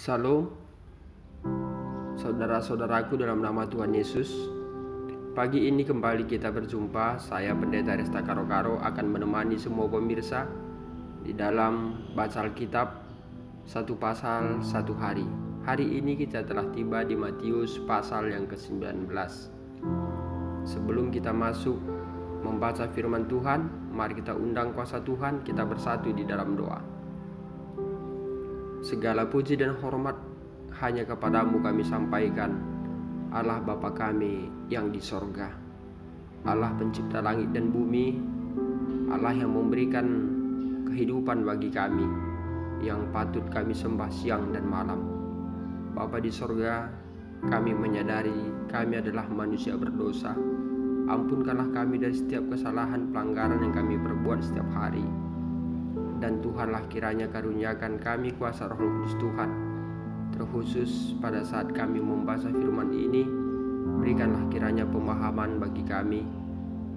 Salam, saudara-saudaraku dalam nama Tuhan Yesus. Pagi ini kembali kita berjumpa. Saya Pendeta Resta Karo-Karo akan menemani semua pemirsa di dalam baca Alkitab satu pasal satu hari. Hari ini kita telah tiba di Matius pasal yang ke-19. Sebelum kita masuk membaca firman Tuhan, mari kita undang kuasa Tuhan, kita bersatu di dalam doa. Segala puji dan hormat hanya kepadamu kami sampaikan, Allah Bapa kami yang di sorga, Allah pencipta langit dan bumi, Allah yang memberikan kehidupan bagi kami, yang patut kami sembah siang dan malam. Bapa di sorga, kami menyadari kami adalah manusia berdosa. Ampunkanlah kami dari setiap kesalahan pelanggaran yang kami perbuat setiap hari. Dan Tuhanlah kiranya karuniakan kami kuasa Roh Kudus Tuhan, terkhusus pada saat kami membaca firman ini. Berikanlah kiranya pemahaman bagi kami,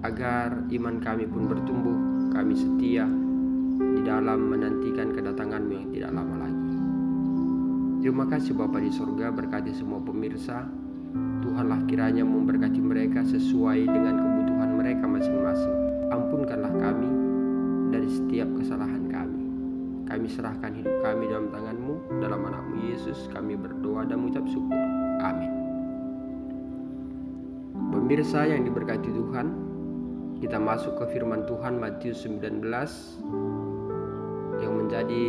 agar iman kami pun bertumbuh, kami setia di dalam menantikan kedatangan-Mu yang tidak lama lagi. Terima kasih Bapa di sorga, berkati semua pemirsa. Tuhanlah kiranya memberkati mereka sesuai dengan kebutuhan mereka masing-masing. Ampunkanlah kami dari setiap kesalahan kami. Kami serahkan hidup kami dalam tangan-Mu. Dalam nama-Mu Yesus kami berdoa dan mengucap syukur. Amin. Pemirsa yang diberkati Tuhan, kita masuk ke firman Tuhan Matius 19 yang menjadi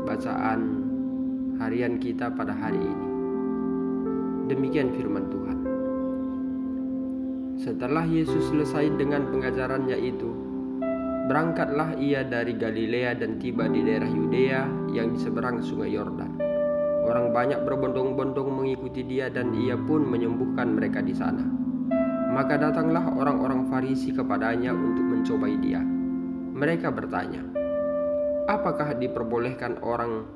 bacaan harian kita pada hari ini. Demikian firman Tuhan. Setelah Yesus selesai dengan pengajarannya itu, berangkatlah ia dari Galilea dan tiba di daerah Yudea yang di seberang sungai Yordan. Orang banyak berbondong-bondong mengikuti dia dan ia pun menyembuhkan mereka di sana. Maka datanglah orang-orang Farisi kepadanya untuk mencobai dia. Mereka bertanya, apakah diperbolehkan orang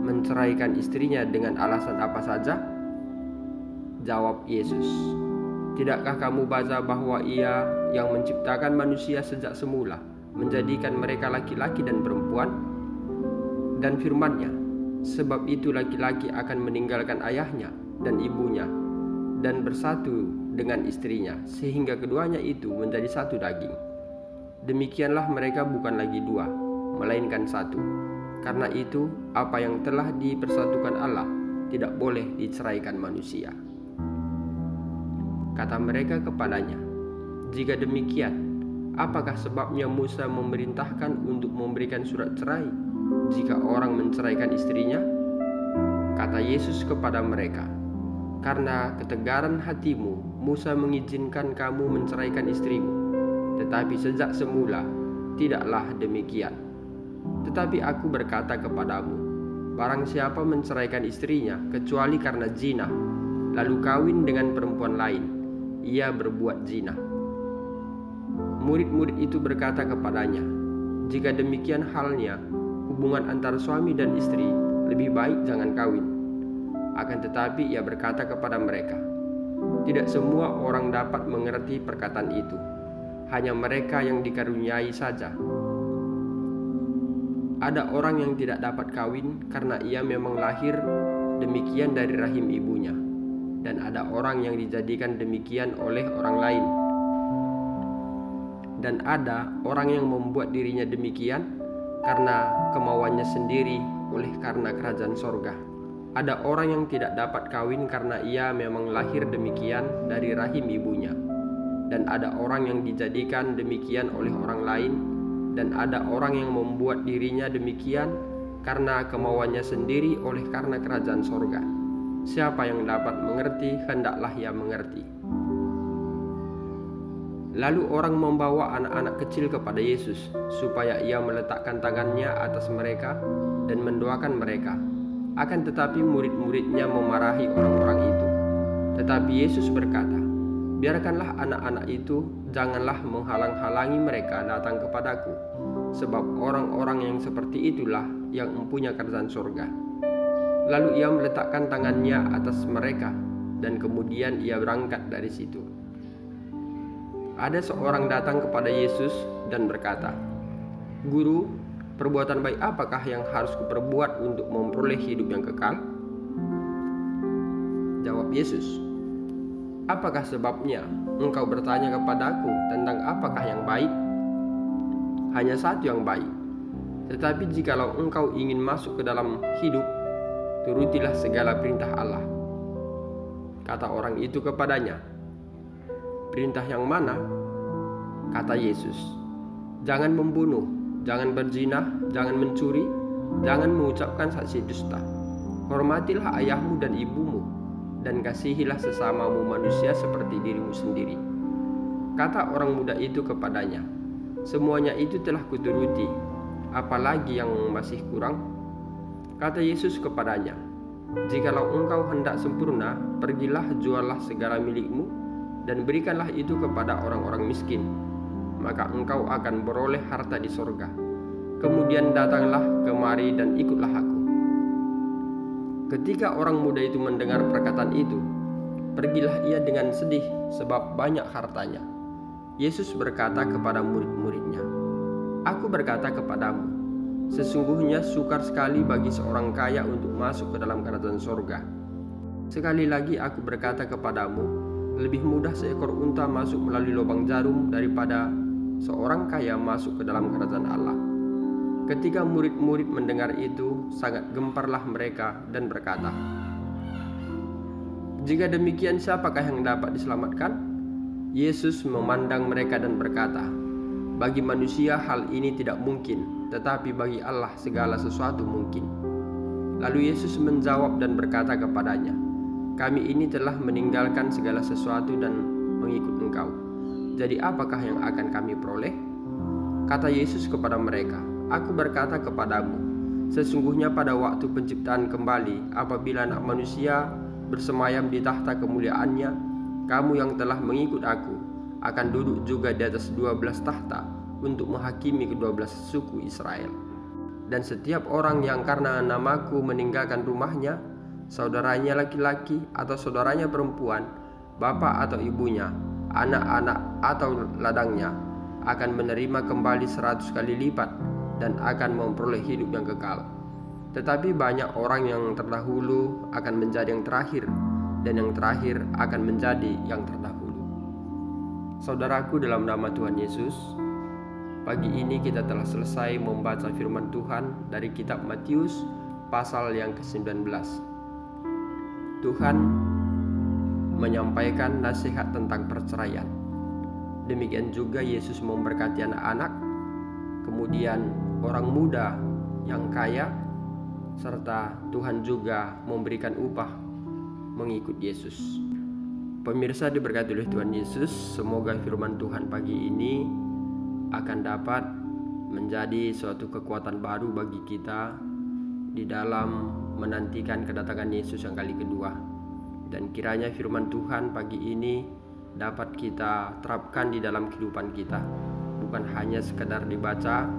menceraikan istrinya dengan alasan apa saja? Jawab Yesus, tidakkah kamu baca bahwa Ia yang menciptakan manusia sejak semula menjadikan mereka laki-laki dan perempuan? Dan firman-Nya, sebab itu laki-laki akan meninggalkan ayahnya dan ibunya dan bersatu dengan istrinya, sehingga keduanya itu menjadi satu daging. Demikianlah mereka bukan lagi dua, melainkan satu. Karena itu, apa yang telah dipersatukan Allah tidak boleh diceraikan manusia. Kata mereka kepadanya, jika demikian, apakah sebabnya Musa memerintahkan untuk memberikan surat cerai jika orang menceraikan istrinya? Kata Yesus kepada mereka, karena ketegaran hatimu, Musa mengizinkan kamu menceraikan istrimu, tetapi sejak semula tidaklah demikian. Tetapi aku berkata kepadamu, barang siapa menceraikan istrinya kecuali karena zina, lalu kawin dengan perempuan lain, ia berbuat zina. Murid-murid itu berkata kepadanya, jika demikian halnya, hubungan antara suami dan istri lebih baik jangan kawin. Akan tetapi ia berkata kepada mereka, tidak semua orang dapat mengerti perkataan itu, hanya mereka yang dikaruniai saja. Ada orang yang tidak dapat kawin karena ia memang lahir demikian dari rahim ibunya, dan ada orang yang dijadikan demikian oleh orang lain. Dan ada orang yang membuat dirinya demikian karena kemauannya sendiri oleh karena kerajaan sorga. Ada orang yang tidak dapat kawin karena ia memang lahir demikian dari rahim ibunya. Dan ada orang yang dijadikan demikian oleh orang lain. Dan ada orang yang membuat dirinya demikian karena kemauannya sendiri oleh karena kerajaan sorga. Siapa yang dapat mengerti, hendaklah ia mengerti. Lalu orang membawa anak-anak kecil kepada Yesus, supaya ia meletakkan tangannya atas mereka dan mendoakan mereka. Akan tetapi murid-muridnya memarahi orang-orang itu. Tetapi Yesus berkata, biarkanlah anak-anak itu, janganlah menghalang-halangi mereka datang kepadaku, sebab orang-orang yang seperti itulah yang mempunyai kerajaan surga. Lalu ia meletakkan tangannya atas mereka, dan kemudian ia berangkat dari situ. Ada seorang datang kepada Yesus dan berkata, Guru, perbuatan baik apakah yang harus kuperbuat untuk memperoleh hidup yang kekal? Jawab Yesus, apakah sebabnya engkau bertanya kepadaku tentang apakah yang baik? Hanya satu yang baik. Tetapi jikalau engkau ingin masuk ke dalam hidup, turutilah segala perintah Allah. Kata orang itu kepadanya, perintah yang mana? Kata Yesus, jangan membunuh, jangan berzina, jangan mencuri, jangan mengucapkan saksi dusta. Hormatilah ayahmu dan ibumu, dan kasihilah sesamamu manusia seperti dirimu sendiri. Kata orang muda itu kepadanya, semuanya itu telah kuturuti, apalagi yang masih kurang? Kata Yesus kepadanya, jikalau engkau hendak sempurna, pergilah juallah segala milikmu, dan berikanlah itu kepada orang-orang miskin, maka engkau akan beroleh harta di sorga. Kemudian datanglah kemari dan ikutlah aku. Ketika orang muda itu mendengar perkataan itu, pergilah ia dengan sedih sebab banyak hartanya. Yesus berkata kepada murid-muridnya, aku berkata kepadamu, sesungguhnya sukar sekali bagi seorang kaya untuk masuk ke dalam kerajaan sorga. Sekali lagi aku berkata kepadamu, lebih mudah seekor unta masuk melalui lubang jarum daripada seorang kaya masuk ke dalam kerajaan Allah. Ketika murid-murid mendengar itu, sangat gemparlah mereka dan berkata, jika demikian siapakah yang dapat diselamatkan? Yesus memandang mereka dan berkata, bagi manusia hal ini tidak mungkin, tetapi bagi Allah segala sesuatu mungkin. Lalu Yesus menjawab dan berkata kepadanya, kami ini telah meninggalkan segala sesuatu dan mengikut engkau. Jadi apakah yang akan kami peroleh? Kata Yesus kepada mereka, aku berkata kepadamu, sesungguhnya pada waktu penciptaan kembali, apabila anak manusia bersemayam di tahta kemuliaannya, kamu yang telah mengikut aku akan duduk juga di atas 12 tahta untuk menghakimi ke-12 suku Israel. Dan setiap orang yang karena namaku meninggalkan rumahnya, saudaranya laki-laki atau saudaranya perempuan, bapak atau ibunya, anak-anak atau ladangnya, akan menerima kembali 100 kali lipat dan akan memperoleh hidup yang kekal. Tetapi banyak orang yang terdahulu akan menjadi yang terakhir, dan yang terakhir akan menjadi yang terdahulu. Saudaraku dalam nama Tuhan Yesus, pagi ini kita telah selesai membaca firman Tuhan dari kitab Matius pasal yang ke-19. Tuhan menyampaikan nasihat tentang perceraian. Demikian juga Yesus memberkati anak-anak, kemudian orang muda yang kaya, serta Tuhan juga memberikan upah mengikut Yesus. Pemirsa diberkati oleh Tuhan Yesus, semoga firman Tuhan pagi ini akan dapat menjadi suatu kekuatan baru bagi kita di dalam menantikan kedatangan Yesus yang kali kedua. Dan kiranya firman Tuhan pagi ini dapat kita terapkan di dalam kehidupan kita, bukan hanya sekedar dibaca,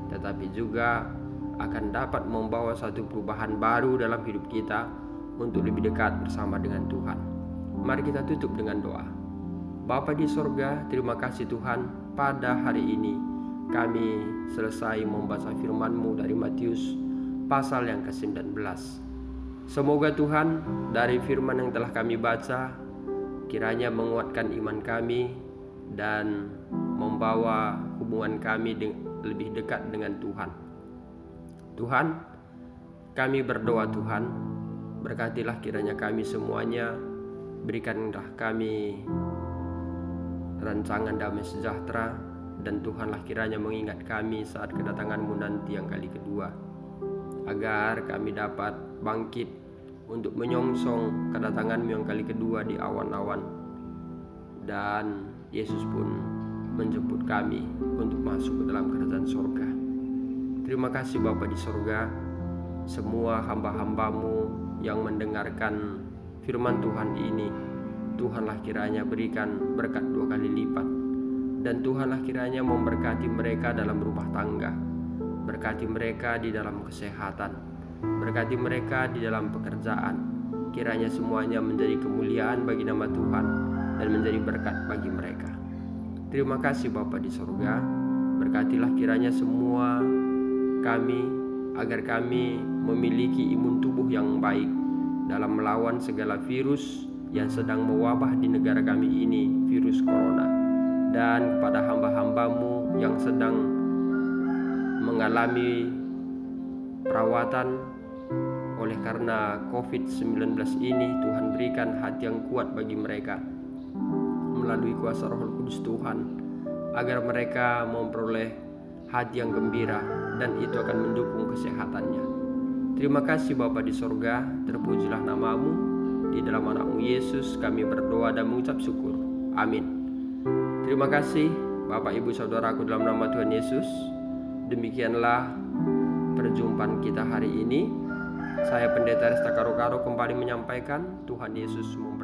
tetapi juga akan dapat membawa satu perubahan baru dalam hidup kita untuk lebih dekat bersama dengan Tuhan. Mari kita tutup dengan doa. Bapa di sorga, terima kasih Tuhan, pada hari ini kami selesai membaca firman-Mu dari Matius pasal yang ke-19. Semoga Tuhan dari firman yang telah kami baca kiranya menguatkan iman kami dan membawa hubungan kami lebih dekat dengan Tuhan. Tuhan, kami berdoa Tuhan, berkatilah kiranya kami semuanya, berikanlah kami rancangan damai sejahtera, dan Tuhanlah kiranya mengingat kami saat kedatangan-Mu nanti yang kali kedua, agar kami dapat bangkit untuk menyongsong kedatangan-Mu yang kali kedua di awan-awan, dan Yesus pun menjemput kami untuk masuk ke dalam kerajaan sorga. Terima kasih Bapa di sorga, semua hamba-hamba-Mu yang mendengarkan firman Tuhan ini, Tuhanlah kiranya berikan berkat 2 kali lipat, dan Tuhanlah kiranya memberkati mereka dalam rumah tangga, berkati mereka di dalam kesehatan, berkati mereka di dalam pekerjaan. Kiranya semuanya menjadi kemuliaan bagi nama Tuhan dan menjadi berkat bagi mereka. Terima kasih Bapa di sorga, berkatilah kiranya semua kami agar kami memiliki imun tubuh yang baik dalam melawan segala virus yang sedang mewabah di negara kami ini, virus corona. Dan kepada hamba-hambamu yang sedang mengalami perawatan oleh karena COVID-19 ini, Tuhan berikan hati yang kuat bagi mereka melalui kuasa Roh Kudus Tuhan, agar mereka memperoleh hati yang gembira dan itu akan mendukung kesehatannya. Terima kasih Bapa di sorga, terpujilah namamu. Di dalam anakmu Yesus kami berdoa dan mengucap syukur. Amin. Terima kasih Bapak Ibu Saudaraku dalam nama Tuhan Yesus. Demikianlah perjumpaan kita hari ini. Saya Pendeta Resta Karo-Karo kembali menyampaikan Tuhan Yesus memberkati.